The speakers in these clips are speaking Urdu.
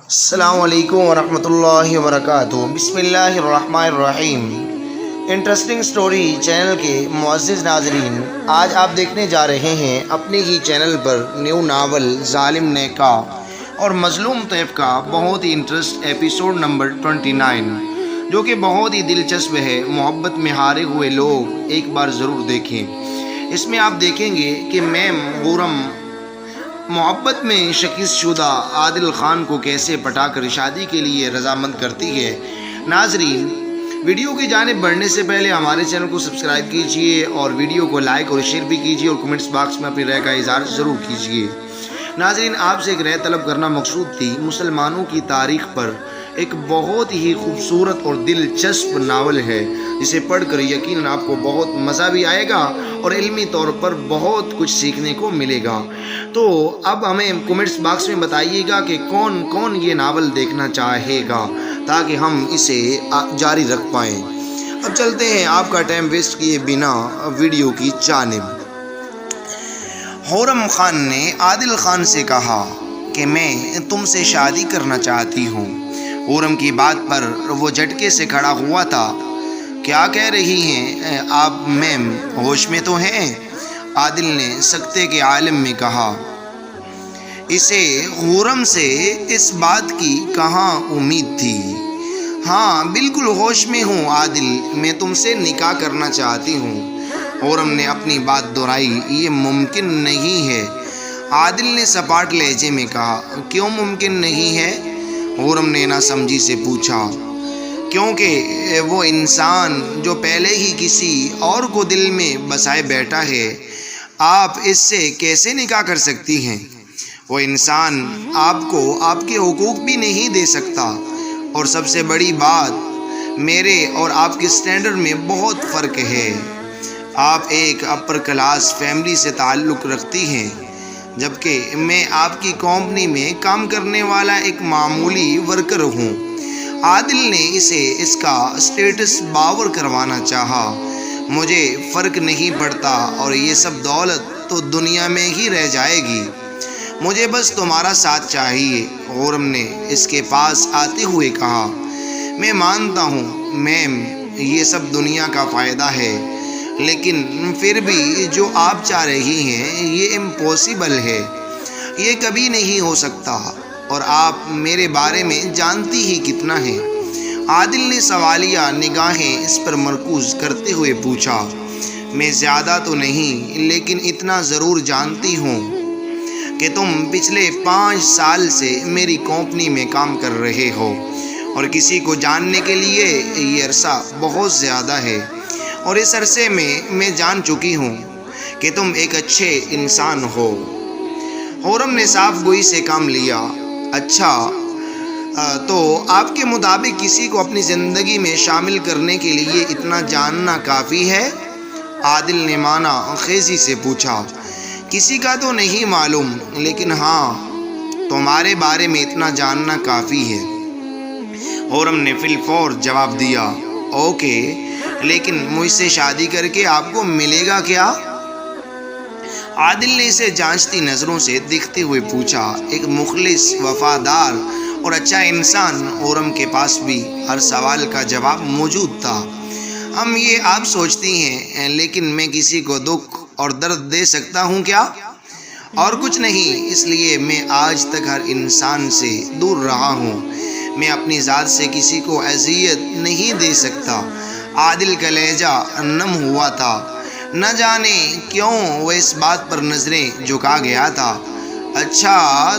السلام علیکم ورحمۃ اللہ وبرکاتہ۔ بسم اللہ الرحمن الرحیم۔ انٹرسٹنگ سٹوری چینل کے معزز ناظرین، آج آپ دیکھنے جا رہے ہیں اپنے ہی چینل پر نیو ناول ظالم نے کا اور مظلوم طیف کا بہت ہی انٹرسٹ ایپیسوڈ نمبر 29، جو کہ بہت ہی دلچسپ ہے۔ محبت میں ہارے ہوئے لوگ ایک بار ضرور دیکھیں۔ اس میں آپ دیکھیں گے کہ میم خورم محبت میں شکست شدہ عادل خان کو کیسے پٹا کر شادی کے لیے رضامند کرتی ہے۔ ناظرین، ویڈیو کی جانب بڑھنے سے پہلے ہمارے چینل کو سبسکرائب کیجئے اور ویڈیو کو لائک اور شیئر بھی کیجئے اور کمنٹس باکس میں اپنی رائے کا اظہار ضرور کیجئے۔ ناظرین، آپ سے ایک رائے طلب کرنا مقصود تھی۔ مسلمانوں کی تاریخ پر ایک بہت ہی خوبصورت اور دلچسپ ناول ہے، جسے پڑھ کر یقیناً آپ کو بہت مزہ بھی آئے گا اور علمی طور پر بہت کچھ سیکھنے کو ملے گا۔ تو اب ہمیں کمنٹس باکس میں بتائیے گا کہ کون کون یہ ناول دیکھنا چاہے گا، تاکہ ہم اسے جاری رکھ پائیں۔ اب چلتے ہیں آپ کا ٹائم ویسٹ کیے بنا ویڈیو کی جانب۔ خورم خان نے عادل خان سے کہا کہ میں تم سے شادی کرنا چاہتی ہوں۔ خورم کی بات پر وہ جھٹکے سے کھڑا ہوا تھا۔ کیا کہہ رہی ہیں آپ میم، ہوش میں تو ہیں؟ عادل نے سکتے کے عالم میں کہا۔ اسے خورم سے اس بات کی کہاں امید تھی۔ ہاں بالکل ہوش میں ہوں عادل، میں تم سے نکاح کرنا چاہتی ہوں۔ خورم نے اپنی بات دہرائی۔ یہ ممکن نہیں ہے، عادل نے سپاٹ لہجے میں کہا۔ کیوں ممکن نہیں ہے؟ خورم نے نہ سمجھی سے پوچھا۔ کیونکہ وہ انسان جو پہلے ہی کسی اور کو دل میں بسائے بیٹھا ہے، آپ اس سے کیسے نکاح کر سکتی ہیں؟ وہ انسان آپ کو آپ کے حقوق بھی نہیں دے سکتا، اور سب سے بڑی بات، میرے اور آپ کے سٹینڈرڈ میں بہت فرق ہے۔ آپ ایک اپر کلاس فیملی سے تعلق رکھتی ہیں، جبکہ میں آپ کی کمپنی میں کام کرنے والا ایک معمولی ورکر ہوں۔ عادل نے اسے اس کا سٹیٹس باور کروانا چاہا۔ مجھے فرق نہیں پڑتا، اور یہ سب دولت تو دنیا میں ہی رہ جائے گی، مجھے بس تمہارا ساتھ چاہیے۔ خورم نے اس کے پاس آتے ہوئے کہا۔ میں مانتا ہوں میم، یہ سب دنیا کا فائدہ ہے، لیکن پھر بھی جو آپ چاہ رہی ہیں یہ امپاسبل ہے، یہ کبھی نہیں ہو سکتا، اور آپ میرے بارے میں جانتی ہی کتنا ہے؟ عادل نے سوالیہ نگاہیں اس پر مرکوز کرتے ہوئے پوچھا۔ میں زیادہ تو نہیں، لیکن اتنا ضرور جانتی ہوں کہ تم پچھلے 5 سال سے میری کمپنی میں کام کر رہے ہو، اور کسی کو جاننے کے لیے یہ عرصہ بہت زیادہ ہے، اور اس عرصے میں جان چکی ہوں کہ تم ایک اچھے انسان ہو۔ خورم نے صاف گوئی سے کام لیا۔ اچھا، تو آپ کے مطابق کسی کو اپنی زندگی میں شامل کرنے کے لیے اتنا جاننا کافی ہے؟ عادل نے معنی خیزی سے پوچھا۔ کسی کا تو نہیں معلوم، لیکن ہاں، تمہارے بارے میں اتنا جاننا کافی ہے۔ خورم نے فی الفور جواب دیا۔ اوکے، لیکن مجھ سے شادی کر کے آپ کو ملے گا کیا؟ عادل نے اسے جانچتی نظروں سے دیکھتے ہوئے پوچھا۔ ایک مخلص، وفادار اور اچھا انسان۔ خورم کے پاس بھی ہر سوال کا جواب موجود تھا۔ ہم یہ آپ سوچتی ہیں، لیکن میں کسی کو دکھ اور درد دے سکتا ہوں کیا؟ اور کچھ نہیں، اس لیے میں آج تک ہر انسان سے دور رہا ہوں۔ میں اپنی ذات سے کسی کو اذیت نہیں دے سکتا۔ عادل کا لہجہ نم ہوا تھا۔ نہ جانے کیوں وہ اس بات پر نظریں جھکا گیا تھا۔ اچھا،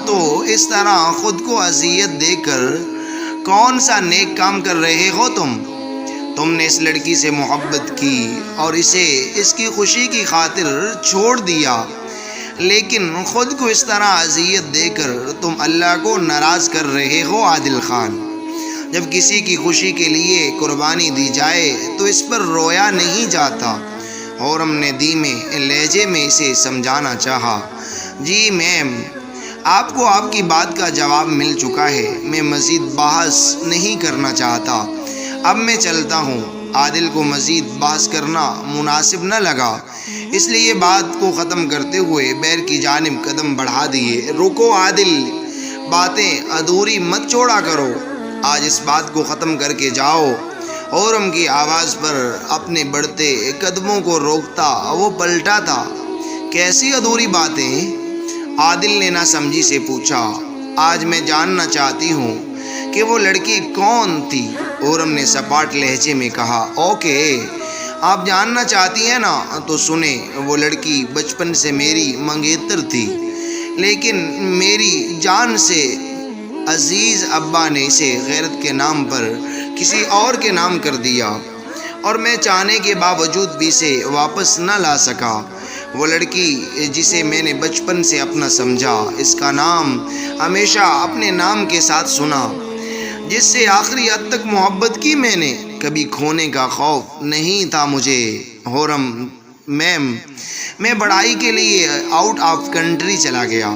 تو اس طرح خود کو اذیت دے کر کون سا نیک کام کر رہے ہو تم؟ تم نے اس لڑکی سے محبت کی اور اسے اس کی خوشی کی خاطر چھوڑ دیا، لیکن خود کو اس طرح اذیت دے کر تم اللہ کو ناراض کر رہے ہو عادل خان۔ جب کسی کی خوشی کے لیے قربانی دی جائے تو اس پر رویا نہیں جاتا۔ خورم نے دھیمے لہجے میں اسے سمجھانا چاہا۔ جی میم، آپ کو آپ کی بات کا جواب مل چکا ہے، میں مزید بحث نہیں کرنا چاہتا، اب میں چلتا ہوں۔ عادل کو مزید بحث کرنا مناسب نہ لگا، اس لیے بات کو ختم کرتے ہوئے بیر کی جانب قدم بڑھا دیے۔ رکو عادل، باتیں ادھوری مت چھوڑا کرو، آج اس بات کو ختم کر کے جاؤ۔ خرم کی آواز پر اپنے بڑھتے قدموں کو روکتا وہ پلٹا تھا۔ کیسی ادھوری باتیں؟ عادل نے نہ سمجھی سے پوچھا۔ آج میں جاننا چاہتی ہوں کہ وہ لڑکی کون تھی، خرم نے سپاٹ لہجے میں کہا۔ اوکے، آپ جاننا چاہتی ہیں نا، تو سنیں۔ وہ لڑکی بچپن سے میری منگیتر تھی، لیکن میری جان سے عزیز ابا نے اسے غیرت کے نام پر کسی اور کے نام کر دیا، اور میں چاہنے کے باوجود بھی اسے واپس نہ لا سکا۔ وہ لڑکی جسے میں نے بچپن سے اپنا سمجھا، اس کا نام ہمیشہ اپنے نام کے ساتھ سنا، جس سے آخری حد تک محبت کی میں نے، کبھی کھونے کا خوف نہیں تھا مجھے۔ خرم میم، میں پڑھائی کے لیے آؤٹ آف کنٹری چلا گیا،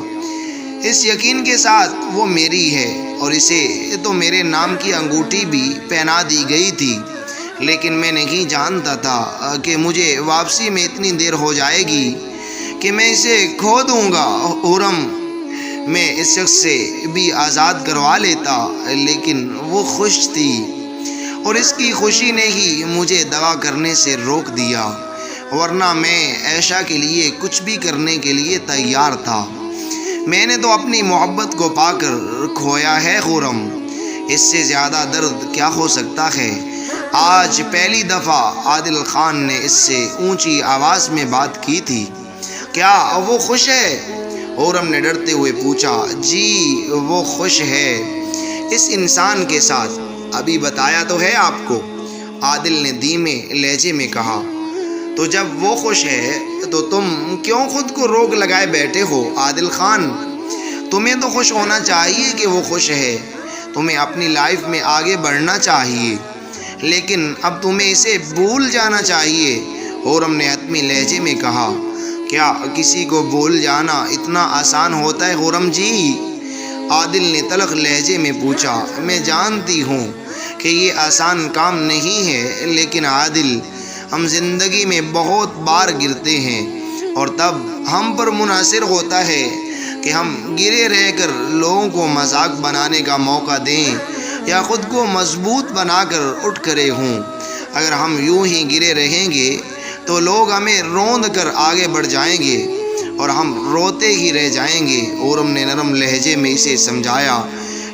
اس یقین کے ساتھ وہ میری ہے، اور اسے تو میرے نام کی انگوٹھی بھی پہنا دی گئی تھی، لیکن میں نہیں جانتا تھا کہ مجھے واپسی میں اتنی دیر ہو جائے گی کہ میں اسے کھو دوں گا۔ خرم، میں اس شخص سے بھی آزاد کروا لیتا، لیکن وہ خوش تھی، اور اس کی خوشی نے ہی مجھے دغا کرنے سے روک دیا، ورنہ میں عائشہ کے لیے کچھ بھی کرنے کے لیے تیار تھا۔ میں نے تو اپنی محبت کو پا کر کھویا ہے خرم، اس سے زیادہ درد کیا ہو سکتا ہے؟ آج پہلی دفعہ عادل خان نے اس سے اونچی آواز میں بات کی تھی۔ کیا وہ خوش ہے؟ خرم نے ڈرتے ہوئے پوچھا۔ جی، وہ خوش ہے، اس انسان کے ساتھ۔ ابھی بتایا تو ہے آپ کو، عادل نے دھیمے لہجے میں کہا۔ تو جب وہ خوش ہے تو تم کیوں خود کو روک لگائے بیٹھے ہو عادل خان؟ تمہیں تو خوش ہونا چاہیے کہ وہ خوش ہے، تمہیں اپنی لائف میں آگے بڑھنا چاہیے، لیکن اب تمہیں اسے بھول جانا چاہیے، خرم نے حتمی لہجے میں کہا۔ کیا کسی کو بھول جانا اتنا آسان ہوتا ہے خرم جی؟ عادل نے تلخ لہجے میں پوچھا۔ میں جانتی ہوں کہ یہ آسان کام نہیں ہے، لیکن عادل، ہم زندگی میں بہت بار گرتے ہیں، اور تب ہم پر منحصر ہوتا ہے کہ ہم گرے رہ کر لوگوں کو مذاق بنانے کا موقع دیں یا خود کو مضبوط بنا کر اٹھ کھڑے ہوں۔ اگر ہم یوں ہی گرے رہیں گے تو لوگ ہمیں روند کر آگے بڑھ جائیں گے، اور ہم روتے ہی رہ جائیں گے۔ خرم نے نرم لہجے میں اسے سمجھایا۔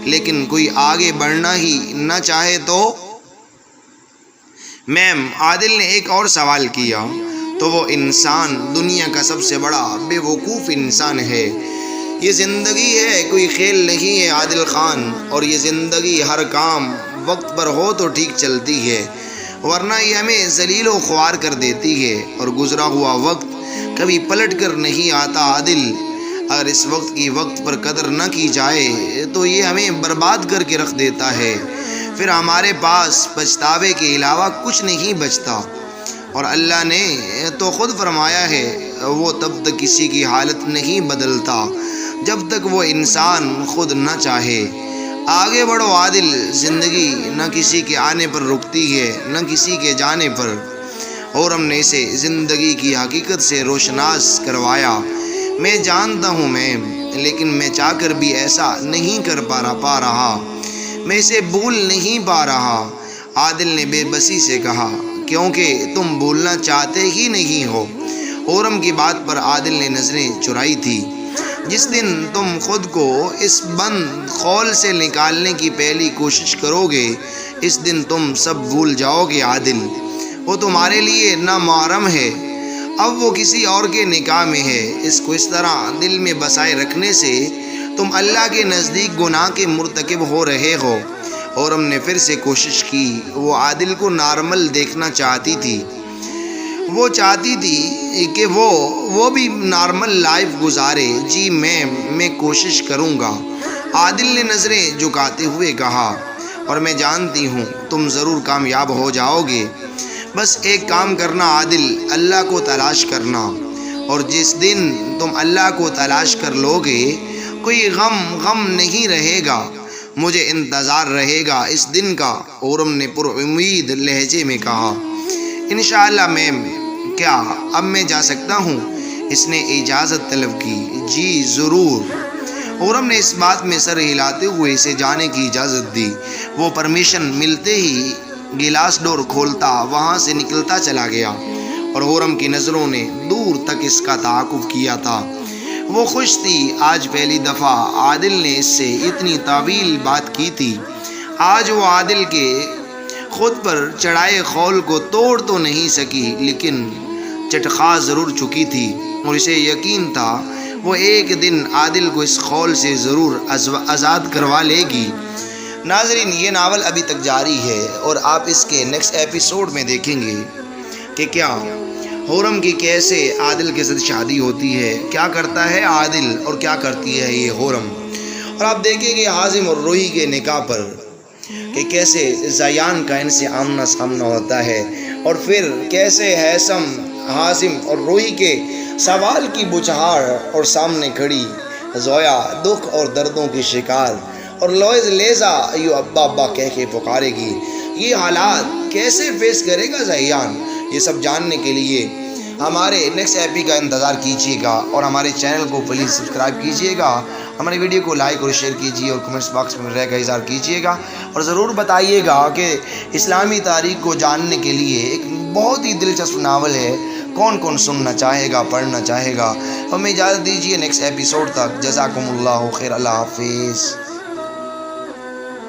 لیکن کوئی آگے بڑھنا ہی نہ چاہے تو؟ میم، عادل نے ایک اور سوال کیا۔ تو وہ انسان دنیا کا سب سے بڑا بے وقوف انسان ہے۔ یہ زندگی ہے، کوئی کھیل نہیں ہے عادل خان، اور یہ زندگی ہر کام وقت پر ہو تو ٹھیک چلتی ہے، ورنہ یہ ہمیں ذلیل و خوار کر دیتی ہے، اور گزرا ہوا وقت کبھی پلٹ کر نہیں آتا عادل۔ اگر اس وقت کی وقت پر قدر نہ کی جائے تو یہ ہمیں برباد کر کے رکھ دیتا ہے، پھر ہمارے پاس پچھتاوے کے علاوہ کچھ نہیں بچتا، اور اللہ نے تو خود فرمایا ہے، وہ تب تک کسی کی حالت نہیں بدلتا جب تک وہ انسان خود نہ چاہے۔ آگے بڑھو عادل، زندگی نہ کسی کے آنے پر رکتی ہے نہ کسی کے جانے پر۔ خرم نے اسے زندگی کی حقیقت سے روشناس کروایا۔ میں جانتا ہوں میم، لیکن میں چاہ کر بھی ایسا نہیں کر پا رہا، میں اسے بھول نہیں پا رہا، عادل نے بے بسی سے کہا۔ کیونکہ تم بھولنا چاہتے ہی نہیں ہو۔ خرم کی بات پر عادل نے نظریں چرائی تھی۔ جس دن تم خود کو اس بند خول سے نکالنے کی پہلی کوشش کرو گے، اس دن تم سب بھول جاؤ گے عادل۔ وہ تمہارے لیے نامحرم ہے، اب وہ کسی اور کے نکاح میں ہے۔ اس کو اس طرح دل میں بسائے رکھنے سے تم اللہ کے نزدیک گناہ کے مرتکب ہو رہے ہو۔ خرم نے پھر سے کوشش کی۔ وہ عادل کو نارمل دیکھنا چاہتی تھی، وہ چاہتی تھی کہ وہ بھی نارمل لائف گزارے۔ جی میم، میں کوشش کروں گا، عادل نے نظریں جھکاتے ہوئے کہا، اور میں جانتی ہوں تم ضرور کامیاب ہو جاؤ گے۔ بس ایک کام کرنا عادل، اللہ کو تلاش کرنا، اور جس دن تم اللہ کو تلاش کر لو گے کوئی غم نہیں رہے گا، مجھے انتظار رہے گا اس دن کا، خرم نے پر امید لہجے میں کہا۔ انشاءاللہ میم، کیا اب میں جا سکتا ہوں؟ اس نے اجازت طلب کی۔ جی ضرور، خرم نے اس بات میں سر ہلاتے ہوئے اسے جانے کی اجازت دی۔ وہ پرمیشن ملتے ہی گلاس ڈور کھولتا وہاں سے نکلتا چلا گیا اور خرم کی نظروں نے دور تک اس کا تعاقب کیا تھا۔ وہ خوش تھی، آج پہلی دفعہ عادل نے اس سے اتنی طویل بات کی تھی۔ آج وہ عادل کے خود پر چڑھائے خول کو توڑ تو نہیں سکی لیکن چٹخا ضرور چکی تھی اور اسے یقین تھا وہ ایک دن عادل کو اس خول سے ضرور آزاد کروا لے گی۔ ناظرین، یہ ناول ابھی تک جاری ہے اور آپ اس کے نیکسٹ ایپیسوڈ میں دیکھیں گے کہ کیا خرم کی کیسے عادل کے ساتھ شادی ہوتی ہے، کیا کرتا ہے عادل اور کیا کرتی ہے یہ خرم، اور آپ دیکھیں گے حازم اور روحی کے نکاح پر کہ کیسے زیان کا ان سے آمنا سامنا ہوتا ہے اور پھر کیسے حیثم، حازم اور روحی کے سوال کی بچھاڑ اور سامنے کھڑی زویا دکھ اور دردوں کی شکار اور لوئز لیزا ایو ابا ابا کہہ کے پکارے گی۔ یہ حالات کیسے فیس کرے گا زیان، یہ سب جاننے کے لیے ہمارے نیکسٹ ایپی کا انتظار کیجیے گا اور ہمارے چینل کو پلیز سبسکرائب کیجیے گا، ہماری ویڈیو کو لائک اور شیئر کیجیے اور کمنٹس باکس میں رہ کا اظہار کیجیے گا اور ضرور بتائیے گا کہ اسلامی تاریخ کو جاننے کے لیے ایک بہت ہی دلچسپ ناول ہے، کون کون سننا چاہے گا، پڑھنا چاہے گا۔ ہمیں اجازت دیجیے نیکسٹ ایپیسوڈ تک، جزاکم اللہ خیر، اللہ حافظ۔